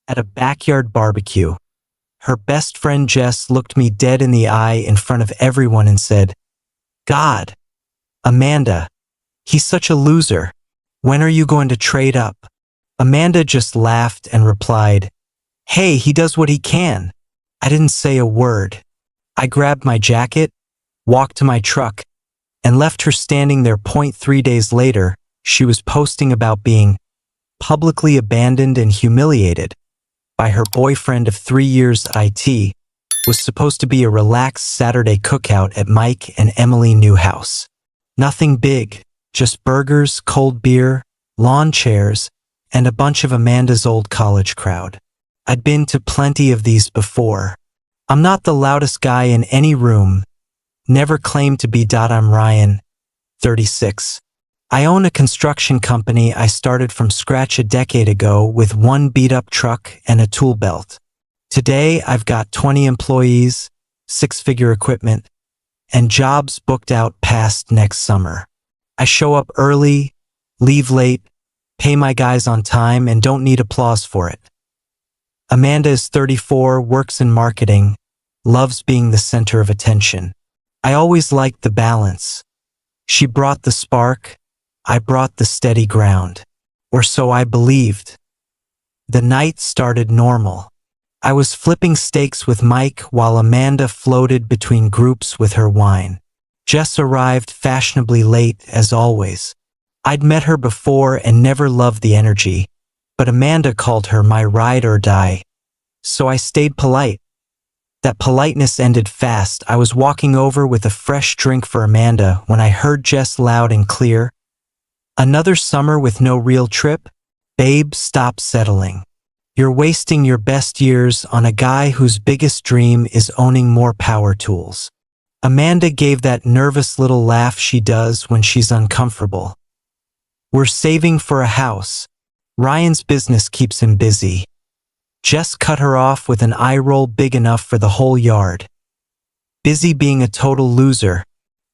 at a backyard barbecue. Her best friend Jess looked me dead in the eye in front of everyone and said, "God, Amanda, he's such a loser. When are you going to trade up?" Amanda just laughed and replied, "Hey, he does what he can." I didn't say a word. I grabbed my jacket, walked to my truck, and left her standing there. 3 days later, she was posting about being publicly abandoned and humiliated by her boyfriend of 3 years. It was supposed to be a relaxed Saturday cookout at Mike and Emily New house. Nothing big, just burgers, cold beer, lawn chairs, and a bunch of Amanda's old college crowd. I'd been to plenty of these before. I'm not the loudest guy in any room. Never claimed to be. I'm Ryan, 36. I own a construction company I started from scratch a decade ago with one beat-up truck and a tool belt. Today, I've got 20 employees, 6-figure equipment, and jobs booked out past next summer. I show up early, leave late, pay my guys on time, and don't need applause for it. Amanda is 34, works in marketing, loves being the center of attention. I always liked the balance. She brought the spark, I brought the steady ground. Or so I believed. The night started normal. I was flipping steaks with Mike while Amanda floated between groups with her wine. Jess arrived fashionably late, as always. I'd met her before and never loved the energy, but Amanda called her my ride or die. So I stayed polite. That politeness ended fast. I was walking over with a fresh drink for Amanda when I heard Jess loud and clear, "Another summer with no real trip? Babe, stop settling. You're wasting your best years on a guy whose biggest dream is owning more power tools." Amanda gave that nervous little laugh she does when she's uncomfortable. "We're saving for a house. Ryan's business keeps him busy." Jess cut her off with an eye roll big enough for the whole yard. Busy being a total loser.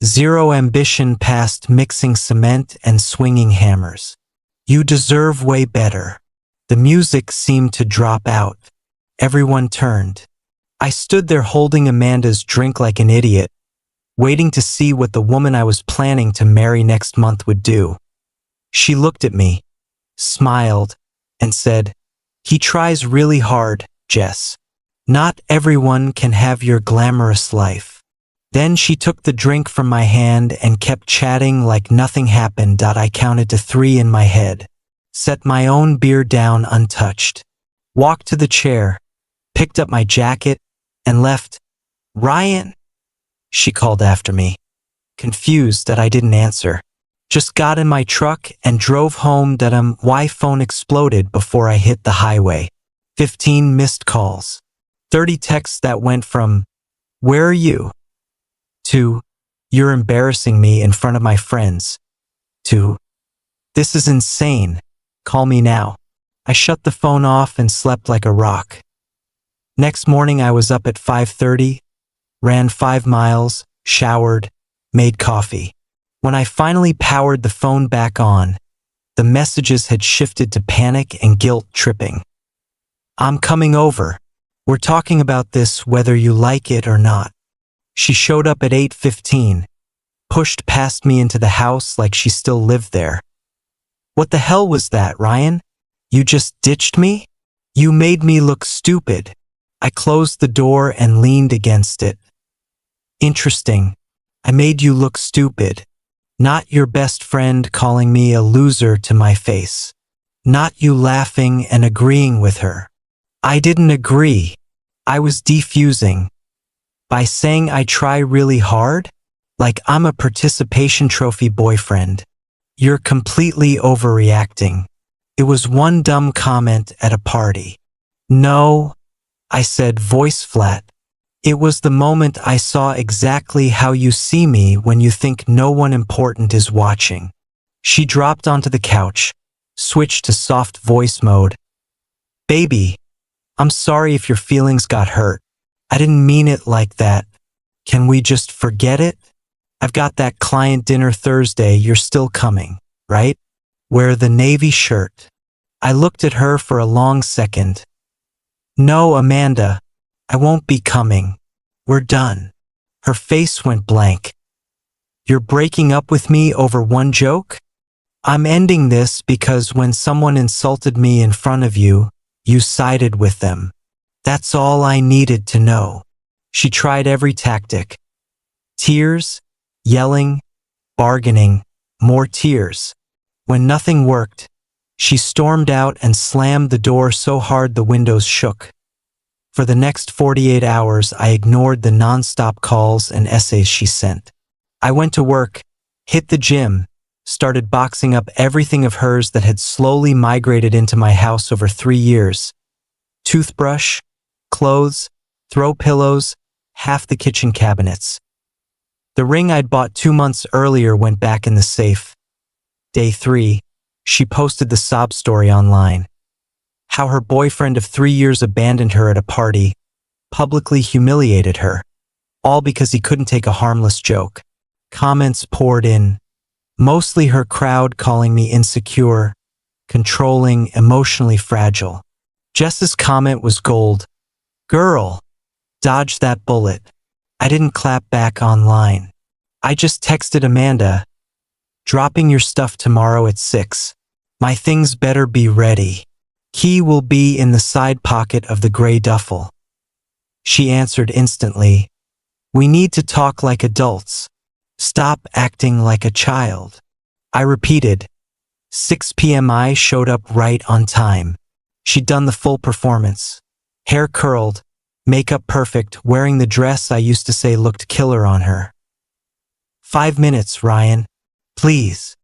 Zero ambition past mixing cement and swinging hammers. You deserve way better. The music seemed to drop out. Everyone turned. I stood there holding Amanda's drink like an idiot, waiting to see what the woman I was planning to marry next month would do. She looked at me, smiled, and said, "He tries really hard, Jess. Not everyone can have your glamorous life." Then she took the drink from my hand and kept chatting like nothing happened. I counted to 3 in my head, set my own beer down untouched, walked to the chair, picked up my jacket, and left. "Ryan?" she called after me, confused that I didn't answer. Just got in my truck and drove home. My phone exploded before I hit the highway. 15 missed calls. 30 texts that went from, "Where are you?" to, "You're embarrassing me in front of my friends," to, "This is insane. Call me now." I shut the phone off and slept like a rock. Next morning I was up at 5:30, ran 5 miles, showered, made coffee. When I finally powered the phone back on, the messages had shifted to panic and guilt tripping. "I'm coming over. We're talking about this whether you like it or not." She showed up at 8:15, pushed past me into the house like she still lived there. "What the hell was that, Ryan? You just ditched me? You made me look stupid." I closed the door and leaned against it. "Interesting. I made you look stupid. Not your best friend calling me a loser to my face. Not you laughing and agreeing with her." I didn't agree. I was defusing. By saying I try really hard? Like I'm a participation trophy boyfriend. "You're completely overreacting. It was one dumb comment at a party." "No," I said, voice flat. "It was the moment I saw exactly how you see me when you think no one important is watching." She dropped onto the couch, switched to soft voice mode. "Baby, I'm sorry if your feelings got hurt. I didn't mean it like that. Can we just forget it? I've got that client dinner Thursday. You're still coming, right? Wear the navy shirt." I looked at her for a long second, No, Amanda, I won't be coming. We're done. Her face went blank. You're breaking up with me over one joke? I'm ending this because when someone insulted me in front of you, you sided with them. That's all I needed to know. She tried every tactic. Tears, yelling, bargaining, more tears. When nothing worked, she stormed out and slammed the door so hard the windows shook. For the next 48 hours, I ignored the nonstop calls and essays she sent. I went to work, hit the gym, started boxing up everything of hers that had slowly migrated into my house over 3 years. Toothbrush, clothes, throw pillows, half the kitchen cabinets. The ring I'd bought 2 months earlier went back in the safe. Day 3, she posted the sob story online. How her boyfriend of 3 years abandoned her at a party, publicly humiliated her, all because he couldn't take a harmless joke. Comments poured in, mostly her crowd calling me insecure, controlling, emotionally fragile. Jess's comment was gold. Girl, dodge that bullet. I didn't clap back online. I just texted Amanda, dropping your stuff tomorrow at 6. My things better be ready. Key will be in the side pocket of the gray duffel. She answered instantly, we need to talk like adults. Stop acting like a child. I repeated, 6 p.m. I showed up right on time. She'd done the full performance. Hair curled, makeup perfect, wearing the dress I used to say looked killer on her. 5 minutes, Ryan. Please.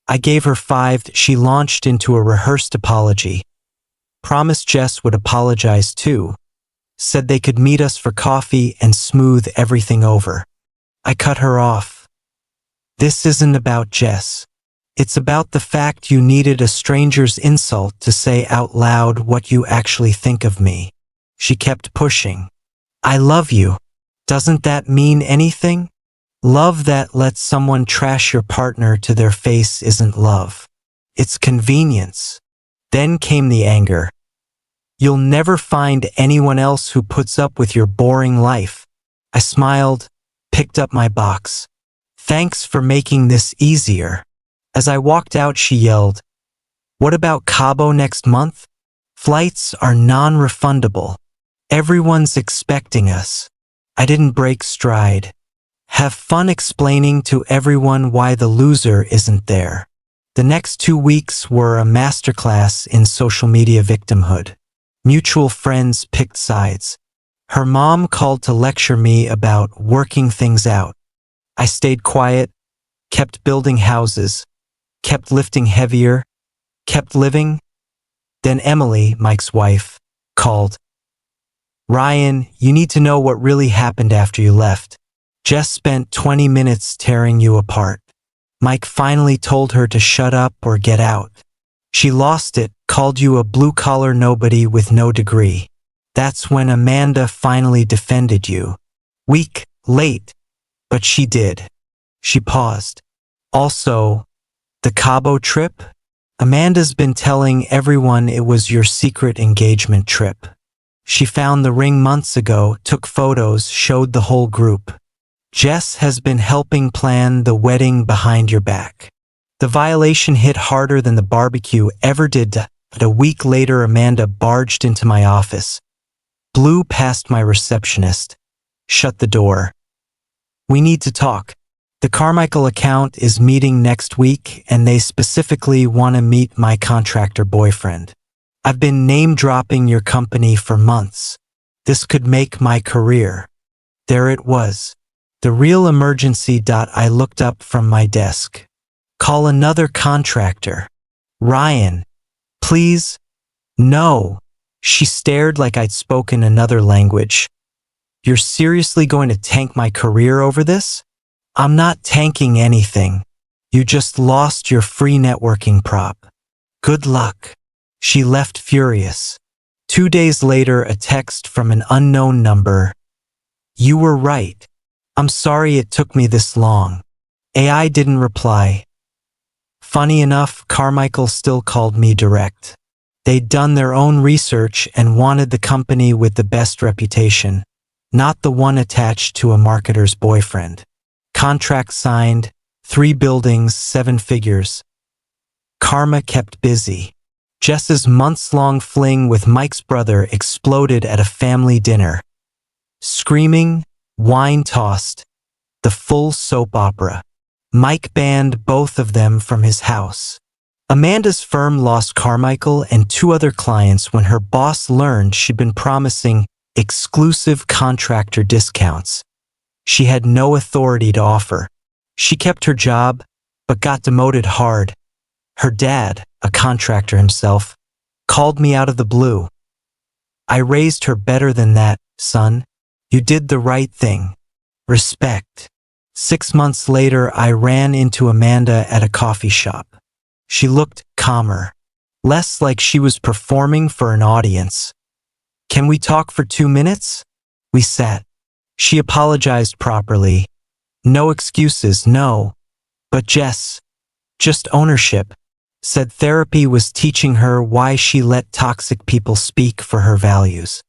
I gave her 5. She launched into a rehearsed apology. Promised Jess would apologize too. Said they could meet us for coffee and smooth everything over. I cut her off. This isn't about Jess. It's about the fact you needed a stranger's insult to say out loud what you actually think of me. She kept pushing. I love you. Doesn't that mean anything? Love that lets someone trash your partner to their face isn't love. It's convenience. Then came the anger. You'll never find anyone else who puts up with your boring life. I smiled, picked up my box. Thanks for making this easier. As I walked out, she yelled, what about Cabo next month? Flights are non-refundable. Everyone's expecting us. I didn't break stride. Have fun explaining to everyone why the loser isn't there. The next 2 weeks were a masterclass in social media victimhood. Mutual friends picked sides. Her mom called to lecture me about working things out. I stayed quiet, kept building houses, kept lifting heavier, kept living. Then Emily, Mike's wife, called. Ryan, you need to know what really happened after you left. Jess spent 20 minutes tearing you apart. Mike finally told her to shut up or get out. She lost it, called you a blue-collar nobody with no degree. That's when Amanda finally defended you. Weak, late, but she did. She paused. Also, the Cabo trip? Amanda's been telling everyone it was your secret engagement trip. She found the ring months ago, took photos, showed the whole group. Jess has been helping plan the wedding behind your back. The violation hit harder than the barbecue ever did, but a week later Amanda barged into my office, blew past my receptionist, shut the door. We need to talk. The Carmichael account is meeting next week and they specifically want to meet my contractor boyfriend. I've been name-dropping your company for months. This could make my career. There it was. The real emergency. I looked up from my desk. Call another contractor. Ryan, please. No. She stared like I'd spoken another language. You're seriously going to tank my career over this? I'm not tanking anything. You just lost your free networking prop. Good luck. She left furious. 2 days later, a text from an unknown number. You were right. I'm sorry it took me this long. AI didn't reply. Funny enough, Carmichael still called me direct. They'd done their own research and wanted the company with the best reputation, not the one attached to a marketer's boyfriend. Contract signed, 3 buildings, 7 figures. Karma kept busy. Jess's months-long fling with Mike's brother exploded at a family dinner. Screaming, wine tossed, the full soap opera. Mike banned both of them from his house. Amanda's firm lost Carmichael and 2 other clients when her boss learned she'd been promising exclusive contractor discounts she had no authority to offer. She kept her job, but got demoted hard. Her dad, a contractor himself, called me out of the blue. I raised her better than that, son. You did the right thing. Respect. 6 months later, I ran into Amanda at a coffee shop. She looked calmer, less like she was performing for an audience. Can we talk for 2 minutes? We sat. She apologized properly. No excuses, no. But Jess, just ownership, said therapy was teaching her why she let toxic people speak for her values.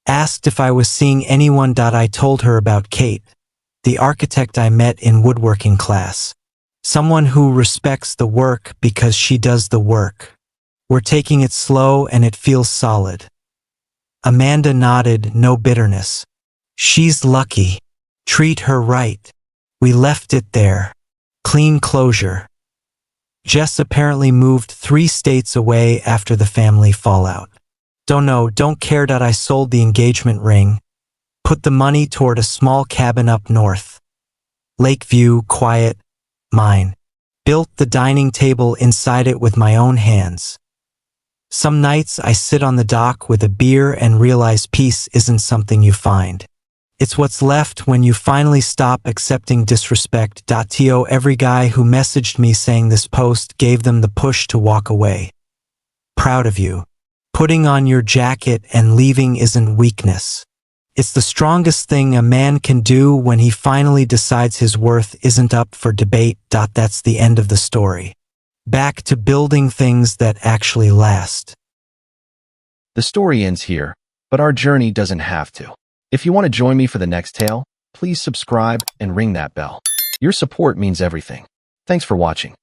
Asked if I was seeing anyone. I told her about Kate, the architect I met in woodworking class. Someone who respects the work because she does the work. We're taking it slow and it feels solid. Amanda nodded, no bitterness. She's lucky. Treat her right. We left it there. Clean closure. Jess apparently moved 3 states away after the family fallout. Don't care. I sold the engagement ring. Put the money toward a small cabin up north. Lakeview, quiet. Mine. Built the dining table inside it with my own hands. Some nights I sit on the dock with a beer and realize peace isn't something you find. It's what's left when you finally stop accepting disrespect. To every guy who messaged me saying this post gave them the push to walk away. Proud of you. Putting on your jacket and leaving isn't weakness. It's the strongest thing a man can do when he finally decides his worth isn't up for debate. That's the end of the story. Back to building things that actually last. The story ends here, but our journey doesn't have to. If you want to join me for the next tale, please subscribe and ring that bell. Your support means everything. Thanks for watching.